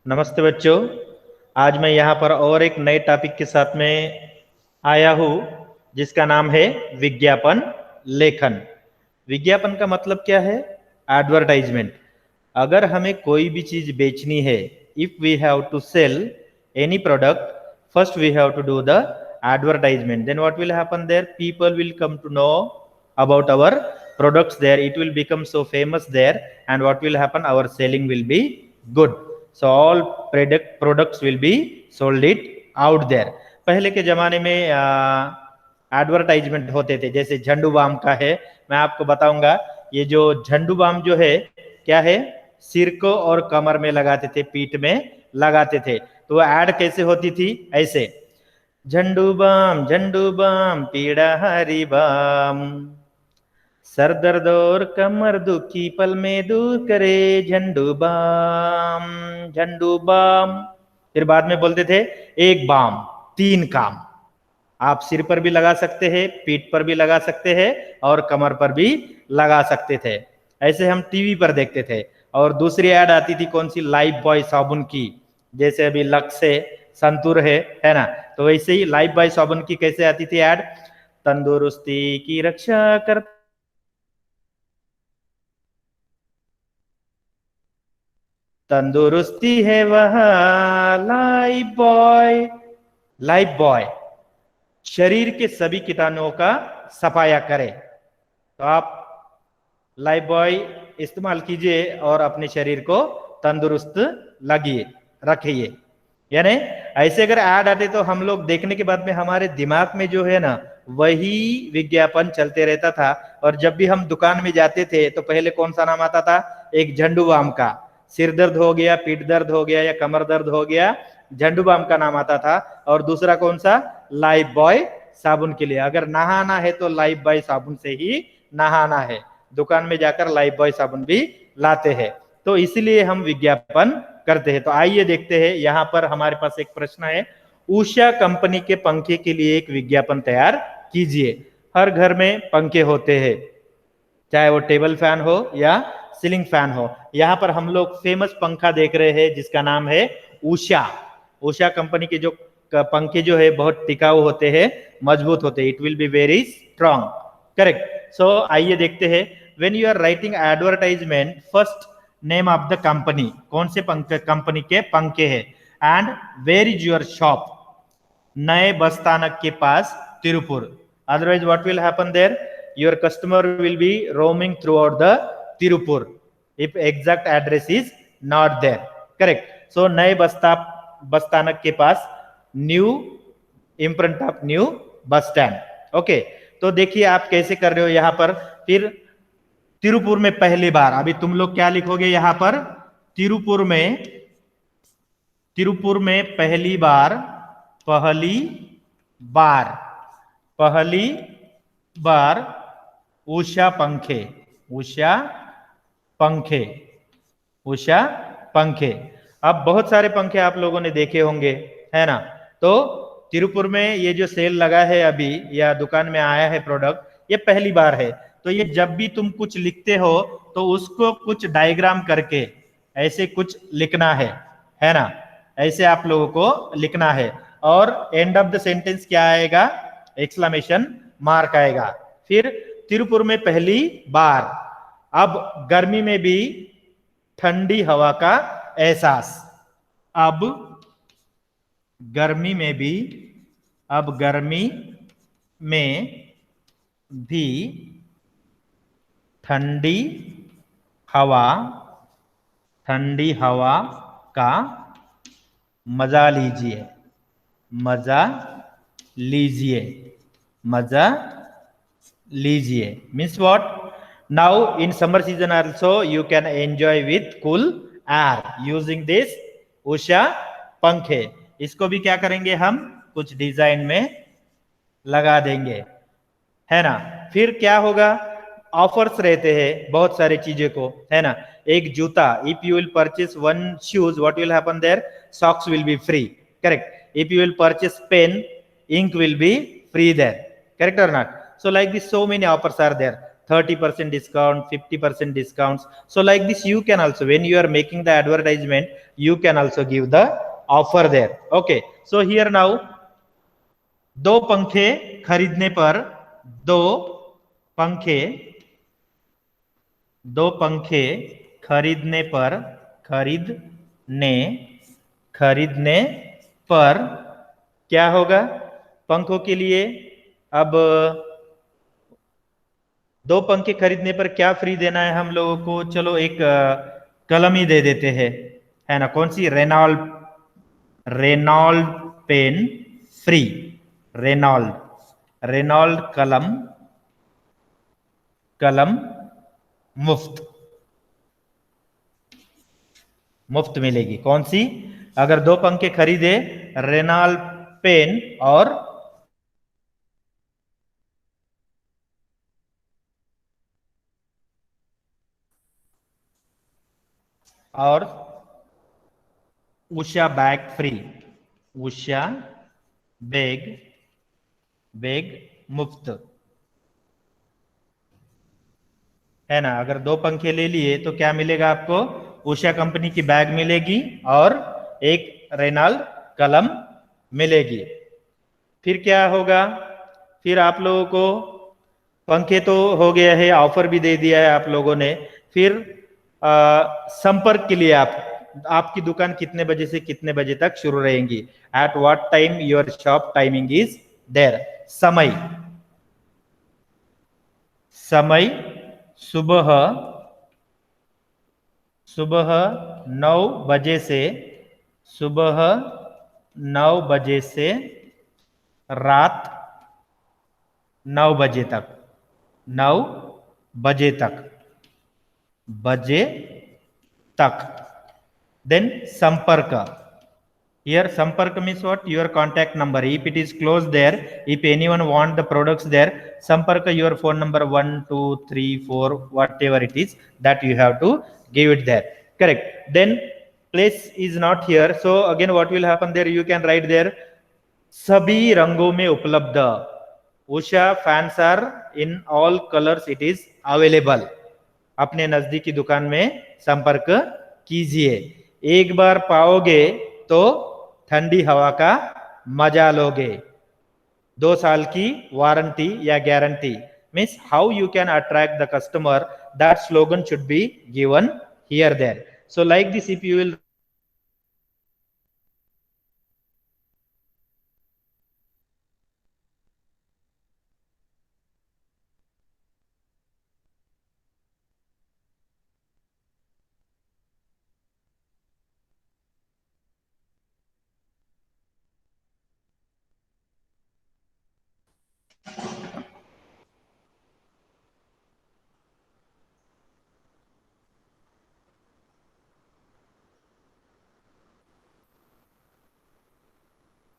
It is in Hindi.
नमस्ते बच्चों। आज मैं यहाँ पर और एक नए टॉपिक के साथ में आया हूँ जिसका नाम है विज्ञापन लेखन। विज्ञापन का मतलब क्या है? एडवर्टाइजमेंट। अगर हमें कोई भी चीज बेचनी है, if we have to sell any product, first we have to do the advertisement. Then what will happen there? People will come to know about our products there. It will become so famous there, and what will happen? Our selling will be good. So all products will be sold it out there. पहले के जमाने में एडवर्टाइजमेंट होते थे, जैसे झंडू बाम का है। मैं आपको बताऊंगा, ये जो झंडू बाम जो है क्या है, सिर को और कमर में लगाते थे, पीठ में लगाते थे। तो वो ऐड कैसे होती थी? ऐसे, झंडू बाम पीड़ा हरी बाम, सर दर्द और कमर दुखी पल में दूर करे झंडू बाम। फिर बाद में बोलते थे एक बाम तीन काम। आप सिर पर भी लगा सकते हैं, पीठ पर भी लगा सकते हैं और कमर पर भी लगा सकते थे। ऐसे हम टीवी पर देखते थे। और दूसरी ऐड आती थी कौन सी? लाइफ बॉय साबुन की। जैसे अभी लक्स है, संतूर है ना? तो वैसे ही लाइफ बॉय साबुन की कैसे आती थी ऐड? तंदुरुस्ती की रक्षा कर, तंदुरुस्ती है वह लाइफ बॉय। लाइफ बॉय शरीर के सभी कीटाणुओं का सफाया करे। तो आप लाइफ बॉय इस्तेमाल कीजिए और अपने शरीर को तंदुरुस्त लगिए, रखिए। यानी ऐसे अगर ऐड आते तो हम लोग देखने के बाद में हमारे दिमाग में जो है ना, वही विज्ञापन चलते रहता था। और जब भी हम दुकान में जाते थे तो पहले कौन सा नाम आता था? एक झंडू बाम का। सिर दर्द हो गया, पीठ दर्द हो गया या कमर दर्द हो गया, झंडू बाम का नाम आता था। और दूसरा कौन सा? लाइफ बॉय साबुन के लिए। अगर नहाना है तो लाइफ बॉय साबुन से ही नहाना है। दुकान में जाकर लाइफ बॉय साबुन भी लाते हैं। तो इसलिए हम विज्ञापन करते हैं। तो आइए देखते हैं, यहां पर हमारे पास एक प्रश्न है। उषा कंपनी के पंखे के लिए एक विज्ञापन तैयार कीजिए। हर घर में पंखे होते हैं, चाहे वो टेबल फैन हो या सीलिंग फैन हो। यहां पर हम लोग फेमस पंखा देख रहे हैं जिसका नाम है उषा। उषा कंपनी के जो पंखे जो है बहुत टिकाऊ होते हैं, मजबूत होते हैं। It will be very strong. Correct. So आइए देखते हैं। When you are writing advertisement, first name of the company, कौन से कंपनी के पंखे है, and where is your shop? नए बस स्थानक के पास, Tirupur. Otherwise what will happen there? Your customer will be roaming throughout the Tirupur if exact address is not there. Correct. So नए बस स्थानक के पास, new in front of new bus stand. Okay. तो देखिए आप कैसे कर रहे हो यहां पर। फिर तिरुपुर में पहली बार, अभी तुम लोग क्या लिखोगे यहां पर? तिरुपुर में पहली बार, पहली बार, पहली बार उषा पंखे, उषा पंखे, उषा पंखे। अब बहुत सारे पंखे आप लोगों ने देखे होंगे, है ना? तो तिरुपुर में ये जो सेल लगा है अभी, या दुकान में आया है प्रोडक्ट, ये पहली बार है। तो ये जब भी तुम कुछ लिखते हो तो उसको कुछ डायग्राम करके ऐसे कुछ लिखना है ना? ऐसे आप लोगों को लिखना है। और एंड ऑफ द सेंटेंस क्या आएगा? एक्सक्लेमेशन मार्क आएगा। फिर तिरुपुर में पहली बार। अब गर्मी में भी ठंडी हवा का एहसास। अब गर्मी में भी, अब गर्मी में भी ठंडी हवा, ठंडी हवा का मजा लीजिए, मजा लीजिए, मजा लीजिए। Means what? Now in summer season also you can enjoy with cool air using this Usha पंखे। इसको भी क्या करेंगे हम? कुछ डिजाइन में लगा देंगे, है ना? फिर क्या होगा? ऑफर्स रहते हैं बहुत सारी चीजों को, है ना? एक जूता, if you will purchase one shoes, what will happen there? Socks will be free. Correct. If you will purchase pen, ink will be free there. Correct or not? So like this, so many offers are there. 30% discount, 50% discounts. So like this you can also, when you are making the advertisement, you can also give the offer there. Okay, so here now दो पंखे खरीदने पर दो पंखे खरीदने पर खरीदने पर क्या होगा? पंखों के लिए अब दो पंखे खरीदने पर क्या फ्री देना है हम लोगों को? चलो एक कलम ही दे देते हैं, है ना? कौन सी? रेनॉल्ड पेन फ्री, रेनॉल्ड कलम मुफ्त मिलेगी। कौन सी? अगर दो पंखे खरीदे, रेनॉल्ड पेन और Usha bag free, Usha bag मुफ्त, है ना? अगर दो पंखे ले लिए तो क्या मिलेगा आपको? उषा कंपनी की बैग मिलेगी और एक रेनॉल्ड कलम मिलेगी। फिर क्या होगा? फिर आप लोगों को पंखे तो हो गया है, ऑफर भी दे दिया है आप लोगों ने। फिर संपर्क के लिए आपकी दुकान कितने बजे से कितने बजे तक शुरू रहेंगी? At what time your shop timing is there? समय सुबह 9 बजे से रात 9 बजे तक। देन संपर्क, here sampark means what? Your contact number. If it is closed there, if anyone want the products there, sampark your phone number 1 2 3 4 whatever it is, that you have to give it there. Correct. Then place is not here, so again what will happen there? You can write there sabhi rangon mein उपलब्ध, usha fans are in all colors, it is available. अपने नजदीकी दुकान में संपर्क कीजिए। एक बार पाओगे तो ठंडी हवा का मजा लोगे। 2 साल की वारंटी या guarantee. Means how you can attract the customer, that slogan should be given here there. So like this if you will